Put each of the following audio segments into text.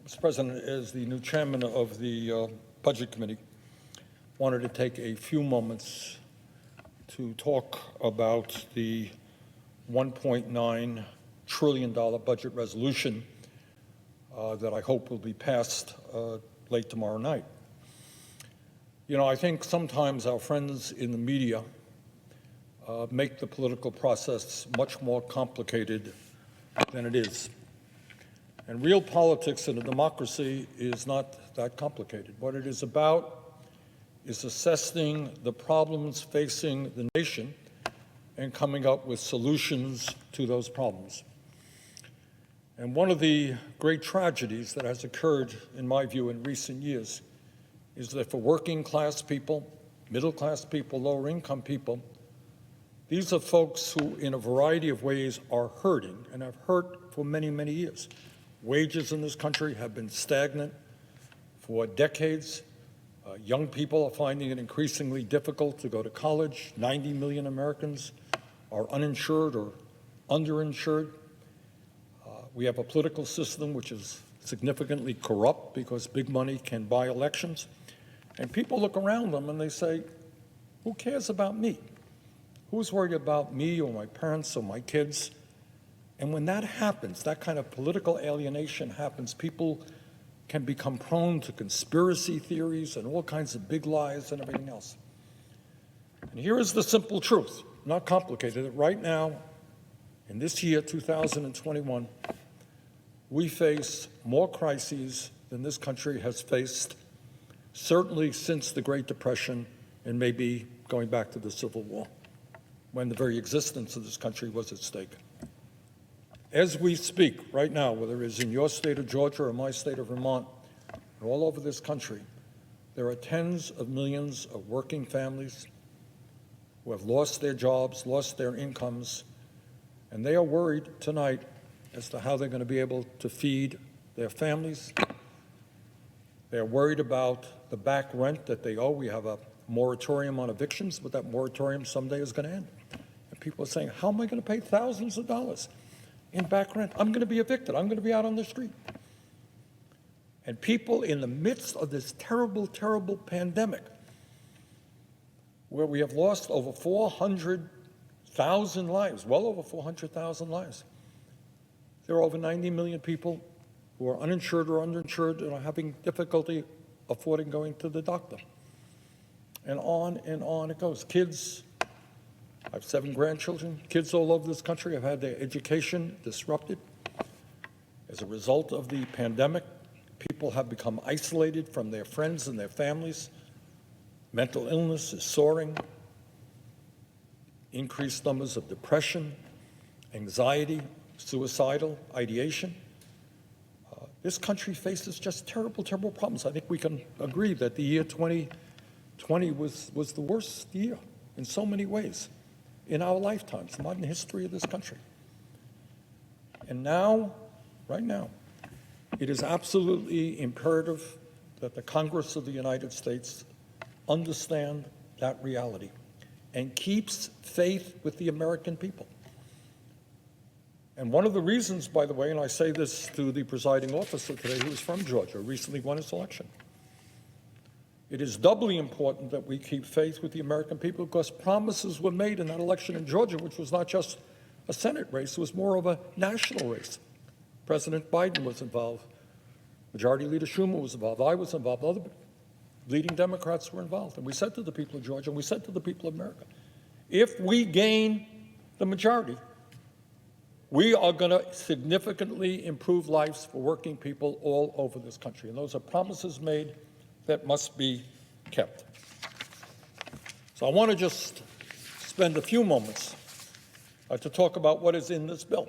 Mr. President, as the new chairman of the Budget Committee, wanted to take a few moments to talk about the $1.9 trillion budget resolution that I hope will be passed late tomorrow night. You know, I think sometimes our friends in the media make the political process much more complicated than it is. And real politics in a democracy is not that complicated. What it is about is assessing the problems facing the nation and coming up with solutions to those problems. And one of the great tragedies that has occurred, in my view, in recent years is that for working class people, middle class people, lower income people, these are folks who, in a variety of ways, are hurting and have hurt for many, many years. Wages in this country have been stagnant for decades. Young people are finding it increasingly difficult to go to college. 90 million Americans are uninsured or underinsured. We have a political system which is significantly corrupt because big money can buy elections. And people look around them and they say, who cares about me? Who's worried about me or my parents or my kids? And when that happens, that kind of political alienation happens, people can become prone to conspiracy theories and all kinds of big lies and everything else. And here is the simple truth, not complicated, that right now, in this year, 2021, we face more crises than this country has faced, certainly since the Great Depression and maybe going back to the Civil War, when the very existence of this country was at stake. As we speak right now, whether it's in your state of Georgia or my state of Vermont, and all over this country, there are tens of millions of working families who have lost their jobs, lost their incomes, and they are worried tonight as to how they're going to be able to feed their families. They're worried about the back rent that they owe. We have a moratorium on evictions, but that moratorium someday is going to end. And people are saying, how am I going to pay thousands of dollars in back rent? I'm going to be evicted. I'm going to be out on the street. And people in the midst of this terrible, terrible pandemic, where we have lost over 400,000 lives, well over 400,000 lives. There are over 90 million people who are uninsured or underinsured and are having difficulty affording going to the doctor. And on it goes. Kids, I have 7 grandchildren. Kids all over this country have had their education disrupted. As a result of the pandemic, people have become isolated from their friends and their families. Mental illness is soaring. Increased numbers of depression, anxiety, suicidal ideation. This country faces just terrible, terrible problems. I think we can agree that the year 2020 was the worst year in so many ways in our lifetimes, modern history of this country. And now, right now, it is absolutely imperative that the Congress of the United States understand that reality and keeps faith with the American people. And one of the reasons, by the way, and I say this to the presiding officer today, who is from Georgia, recently won his election, it is doubly important that we keep faith with the American people because promises were made in that election in Georgia, which was not just a Senate race, it was more of a national race. President Biden was involved. Majority Leader Schumer was involved. I was involved. Other leading Democrats were involved. And we said to the people of Georgia, and we said to the people of America, if we gain the majority, we are going to significantly improve lives for working people all over this country. And those are promises made that must be kept. So I want to just spend a few moments to talk about what is in this bill.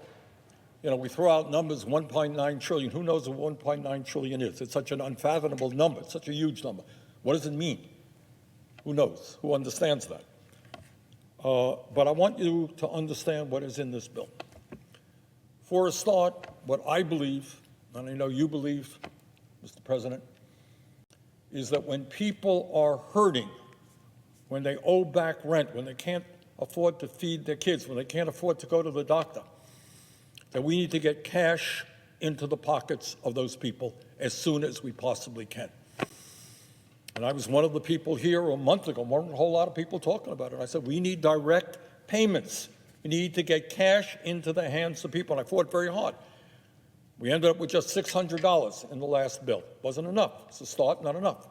You know, we throw out numbers, 1.9 trillion. Who knows what 1.9 trillion is? It's such an unfathomable number. It's such a huge number. What does it mean? Who knows? Who understands that? But I want you to understand what is in this bill. For a start, what I believe, and I know you believe, Mr. President, is that when people are hurting, when they owe back rent, when they can't afford to feed their kids, when they can't afford to go to the doctor, that we need to get cash into the pockets of those people as soon as we possibly can. And I was one of the people here a month ago, weren't a whole lot of people talking about it. I said, we need direct payments. We need to get cash into the hands of people, and I fought very hard. We ended up with just $600 in the last bill. Wasn't enough. It's a start, not enough.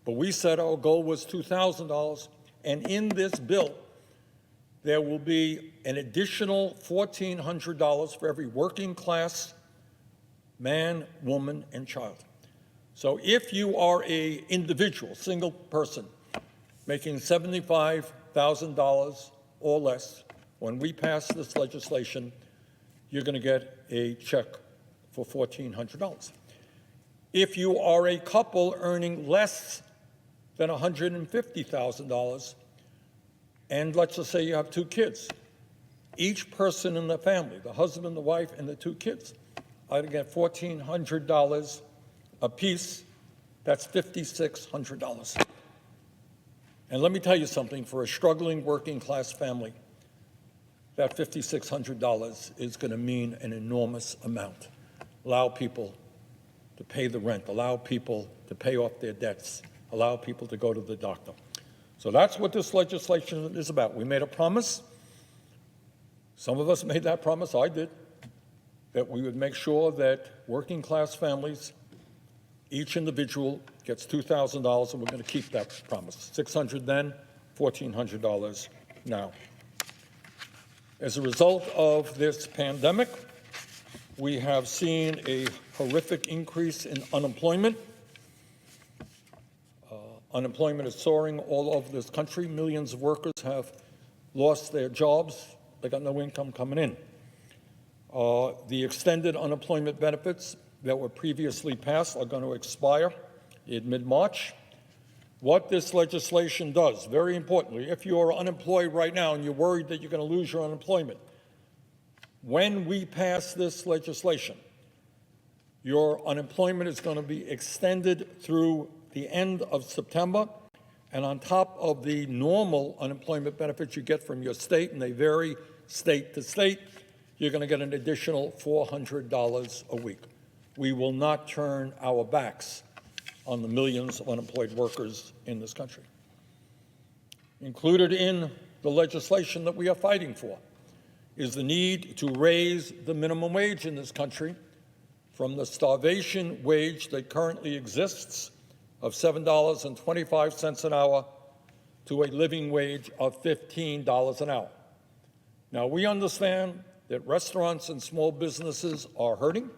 But we said our goal was $2,000, and in this bill, there will be an additional $1,400 for every working class man, woman, and child. So if you are an individual, single person, making $75,000 or less, when we pass this legislation, you're going to get a check for $1,400. If you are a couple earning less than $150,000, and let's just say you have 2 kids, each person in the family, the husband, the wife, and the 2 kids, are going to get $1,400 apiece. That's $5,600. And let me tell you something, for a struggling working class family, that $5,600 is going to mean an enormous amount. Allow people to pay the rent, allow people to pay off their debts, allow people to go to the doctor. So that's what this legislation is about. We made a promise. Some of us made that promise, I did, that we would make sure that working class families, each individual gets $2,000, and we're going to keep that promise. $600 then, $1,400 now. As a result of this pandemic, we have seen a horrific increase in unemployment. Unemployment is soaring all over this country. Millions of workers have lost their jobs. They got no income coming in. The extended unemployment benefits that were previously passed are going to expire in mid-March. What this legislation does, very importantly, if you're unemployed right now and you're worried that you're going to lose your unemployment, when we pass this legislation, your unemployment is going to be extended through the end of September, and on top of the normal unemployment benefits you get from your state, and they vary state to state, you're going to get an additional $400 a week. We will not turn our backs on the millions of unemployed workers in this country. Included in the legislation that we are fighting for is the need to raise the minimum wage in this country from the starvation wage that currently exists of $7.25 an hour to a living wage of $15 an hour. Now, we understand that restaurants and small businesses are hurting,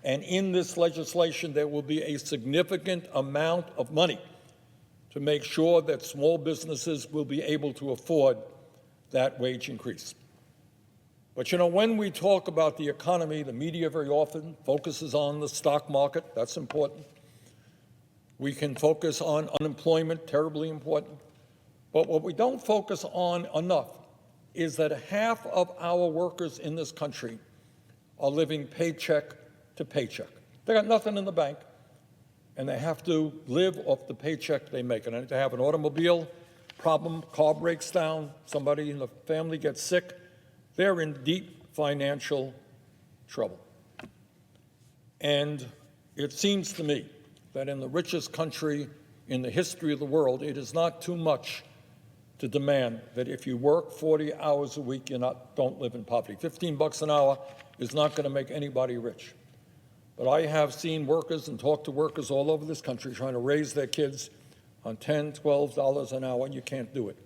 and in this legislation there will be a significant amount of money to make sure that small businesses will be able to afford that wage increase. But you know, when we talk about the economy, the media very often focuses on the stock market. That's important. We can focus on unemployment, terribly important. But what we don't focus on enough is that half of our workers in this country are living paycheck to paycheck. They got nothing in the bank, and they have to live off the paycheck they make. And if they have an automobile problem, car breaks down, somebody in the family gets sick, they're in deep financial trouble. And it seems to me that in the richest country in the history of the world, it is not too much to demand that if you work 40 hours a week, you don't live in poverty. $15 an hour is not going to make anybody rich. But I have seen workers and talked to workers all over this country trying to raise their kids on $10, $12 an hour, and you can't do it.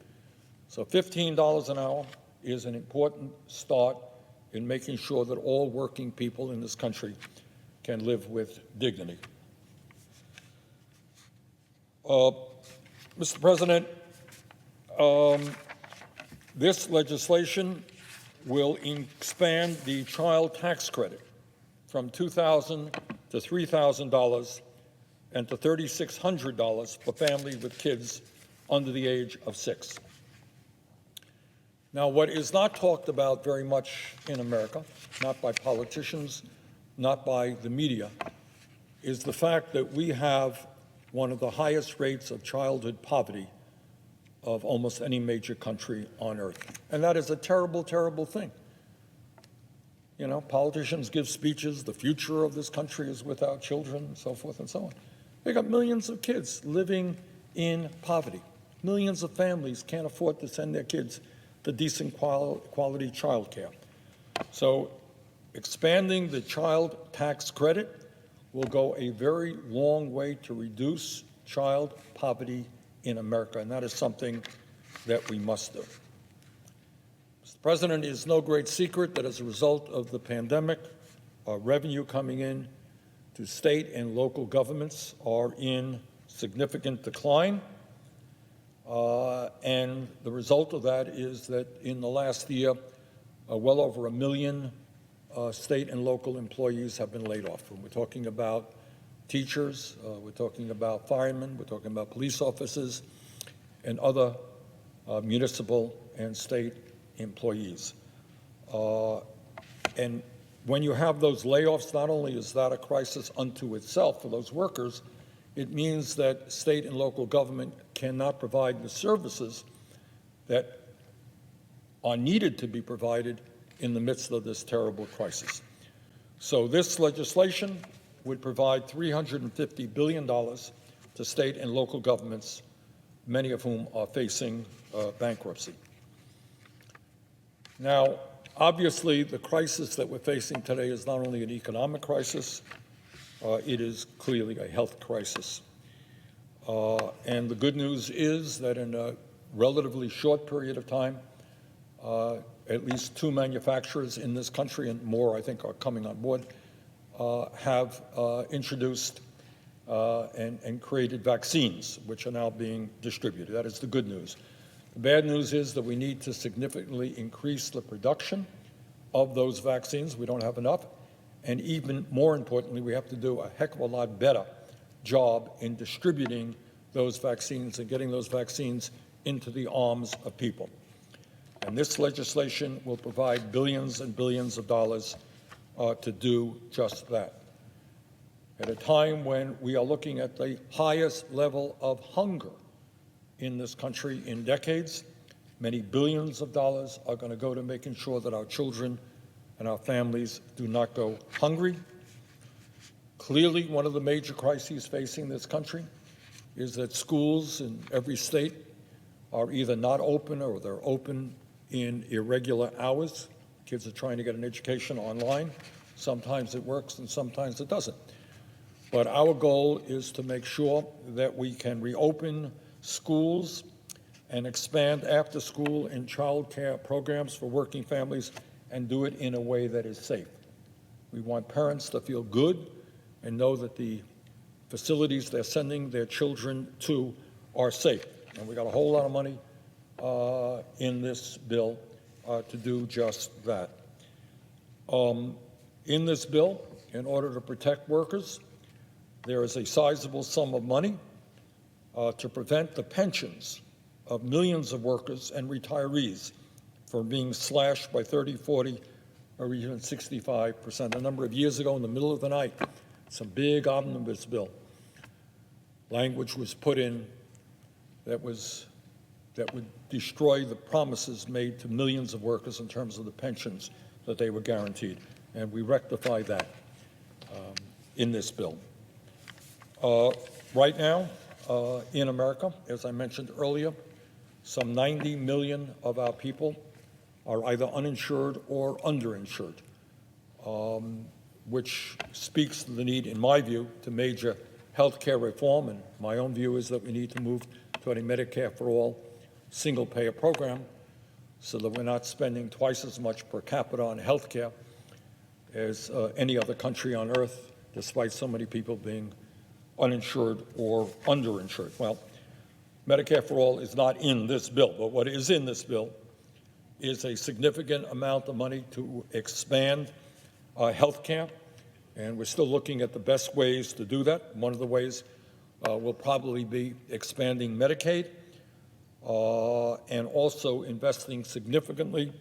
So $15 an hour is an important start in making sure that all working people in this country can live with dignity. Mr. President, this legislation will expand the child tax credit from $2,000 to $3,000 and to $3,600 for families with kids under the age of 6. Now, what is not talked about very much in America, not by politicians, not by the media, is the fact that we have one of the highest rates of childhood poverty of almost any major country on earth. And that is a terrible, terrible thing. Politicians give speeches, the future of this country is with our children, and so forth and so on. They got millions of kids living in poverty. Millions of families can't afford to send their kids to decent quality child care. So expanding the child tax credit will go a very long way to reduce child poverty in America, and that is something that we must do. Mr. President, it is no great secret that as a result of the pandemic, our revenue coming in to state and local governments are in significant decline. And the result of that is that in the last year, well over 1 million state and local employees have been laid off. And we're talking about teachers, we're talking about firemen, we're talking about police officers, and other municipal and state employees. And when you have those layoffs, not only is that a crisis unto itself for those workers, it means that state and local government cannot provide the services that are needed to be provided in the midst of this terrible crisis. So this legislation would provide $350 billion to state and local governments, many of whom are facing bankruptcy. Now, obviously, the crisis that we're facing today is not only an economic crisis, it is clearly a health crisis. And the good news is that in a relatively short period of time, at least 2 manufacturers in this country, and more I think are coming on board, have introduced and created vaccines, which are now being distributed. That is the good news. The bad news is that we need to significantly increase the production of those vaccines. We don't have enough. And even more importantly, we have to do a heck of a lot better job in distributing those vaccines and getting those vaccines into the arms of people. And this legislation will provide billions and billions of dollars to do just that. At a time when we are looking at the highest level of hunger in this country in decades, many billions of dollars are going to go to making sure that our children and our families do not go hungry. Clearly, one of the major crises facing this country is that schools in every state are either not open or they're open in irregular hours. Kids are trying to get an education online. Sometimes it works and sometimes it doesn't. But our goal is to make sure that we can reopen schools and expand after-school and child care programs for working families and do it in a way that is safe. We want parents to feel good and know that the facilities they're sending their children to are safe. And we got a whole lot of money in this bill to do just that. In this bill, in order to protect workers, there is a sizable sum of money to prevent the pensions of millions of workers and retirees from being slashed by 30, 40, or even 65%. A number of years ago, in the middle of the night, some big omnibus bill language was put in that would destroy the promises made to millions of workers in terms of the pensions that they were guaranteed. And we rectify that in this bill. Right now, in America, as I mentioned earlier, some 90 million of our people are either uninsured or underinsured, which speaks to the need, in my view, to major health care reform. And my own view is that we need to move toward a Medicare for all single-payer program so that we're not spending twice as much per capita on health care as any other country on earth, despite so many people being uninsured or underinsured. Well, Medicare for all is not in this bill, but what is in this bill is a significant amount of money to expand health care, and we're still looking at the best ways to do that. One of the ways will probably be expanding Medicaid and also investing significantly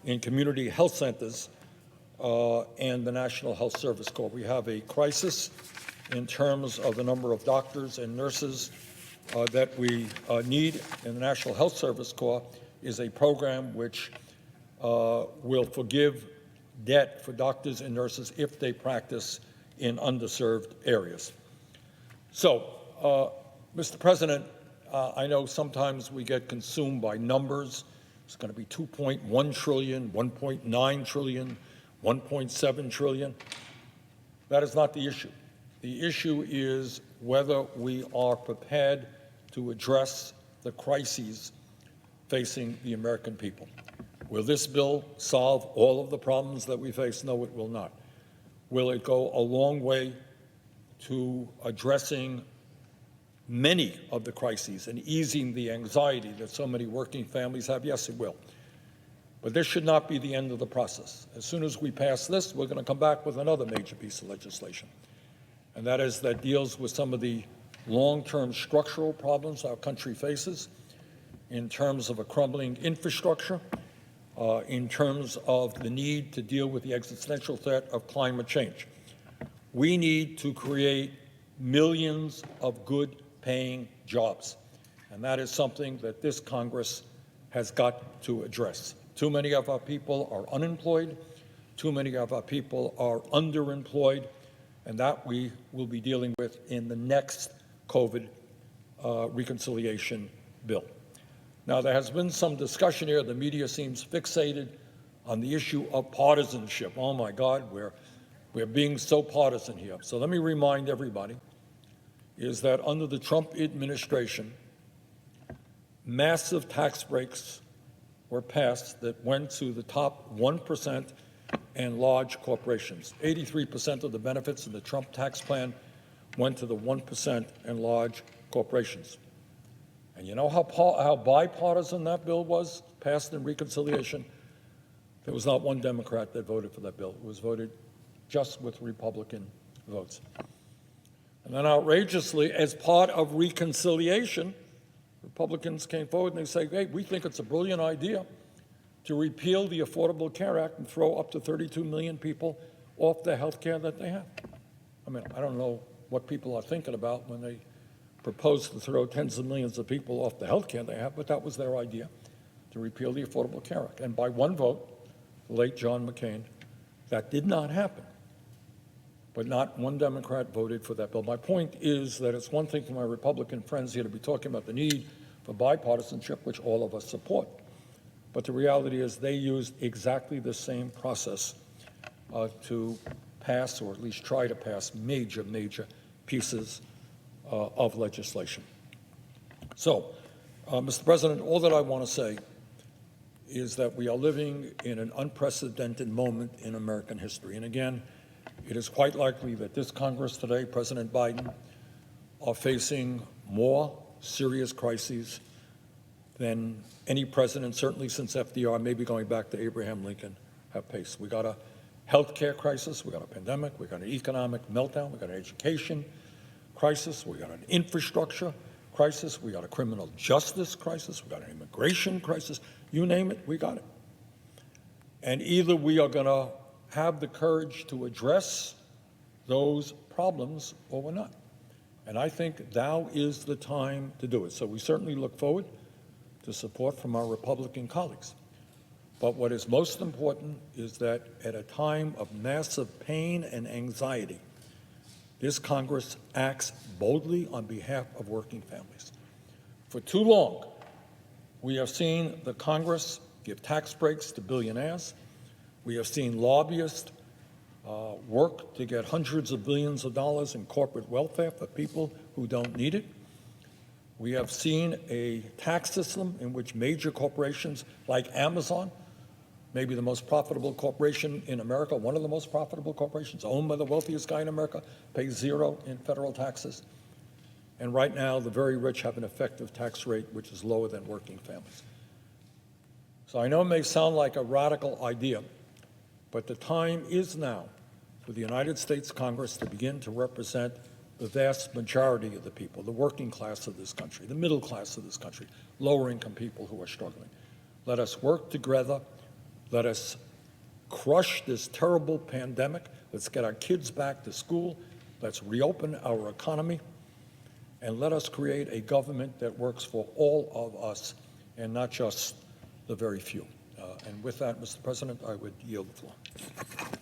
in community health centers and the National Health Service Corps. We have a crisis in terms of the number of doctors and nurses that we need, and the National Health Service Corps is a program which will forgive debt for doctors and nurses if they practice in underserved areas. So, Mr. President, I know sometimes we get consumed by numbers. It's going to be 2.1 trillion, 1.9 trillion, 1.7 trillion. That is not the issue. The issue is whether we are prepared to address the crises facing the American people. Will this bill solve all of the problems that we face? No, it will not. Will it go a long way to addressing many of the crises and easing the anxiety that so many working families have? Yes, it will. But this should not be the end of the process. As soon as we pass this, we're going to come back with another major piece of legislation, and that deals with some of the long-term structural problems our country faces in terms of a crumbling infrastructure, in terms of the need to deal with the existential threat of climate change. We need to create millions of good-paying jobs, and that is something that this Congress has got to address. Too many of our people are unemployed. Too many of our people are underemployed, and that we will be dealing with in the next COVID reconciliation bill. Now, there has been some discussion here. The media seems fixated on the issue of partisanship. Oh, my God, we're being so partisan here. So let me remind everybody is that under the Trump administration, massive tax breaks were passed that went to the top 1% and large corporations. 83% of the benefits of the Trump tax plan went to the 1% and large corporations. And you know how bipartisan that bill was, passed in reconciliation? There was not one Democrat that voted for that bill. It was voted just with Republican votes. And then outrageously, as part of reconciliation, Republicans came forward and they say, hey, we think it's a brilliant idea to repeal the Affordable Care Act and throw up to 32 million people off the health care that they have. I mean, I don't know what people are thinking about when they propose to throw tens of millions of people off the health care they have, but that was their idea, to repeal the Affordable Care Act. And by one vote, the late John McCain, that did not happen. But not one Democrat voted for that bill. My point is that it's one thing for my Republican friends here to be talking about the need for bipartisanship, which all of us support. But the reality is they used exactly the same process to pass, or at least try to pass, major pieces of legislation. So, Mr. President, all that I want to say is that we are living in an unprecedented moment in American history. And again, it is quite likely that this Congress today, President Biden, are facing more serious crises than any president, certainly since FDR, maybe going back to Abraham Lincoln, have faced. We got a health care crisis, we got a pandemic, we got an economic meltdown, we got an education crisis, we got an infrastructure crisis, we got a criminal justice crisis, we got an immigration crisis, you name it, we got it. And either we are going to have the courage to address those problems or we're not. And I think now is the time to do it. So we certainly look forward to support from our Republican colleagues. But what is most important is that at a time of massive pain and anxiety, this Congress acts boldly on behalf of working families. For too long, we have seen the Congress give tax breaks to billionaires. We have seen lobbyists work to get hundreds of billions of dollars in corporate welfare for people who don't need it. We have seen a tax system in which major corporations like Amazon, maybe the most profitable corporation in America, one of the most profitable corporations, owned by the wealthiest guy in America, pays zero in federal taxes. And right now, the very rich have an effective tax rate which is lower than working families. So I know it may sound like a radical idea, but the time is now for the United States Congress to begin to represent the vast majority of the people, the working class of this country, the middle class of this country, lower income people who are struggling. Let us work together. Let us crush this terrible pandemic. Let's get our kids back to school. Let's reopen our economy. And let us create a government that works for all of us and not just the very few. And with that, Mr. President, I would yield the floor.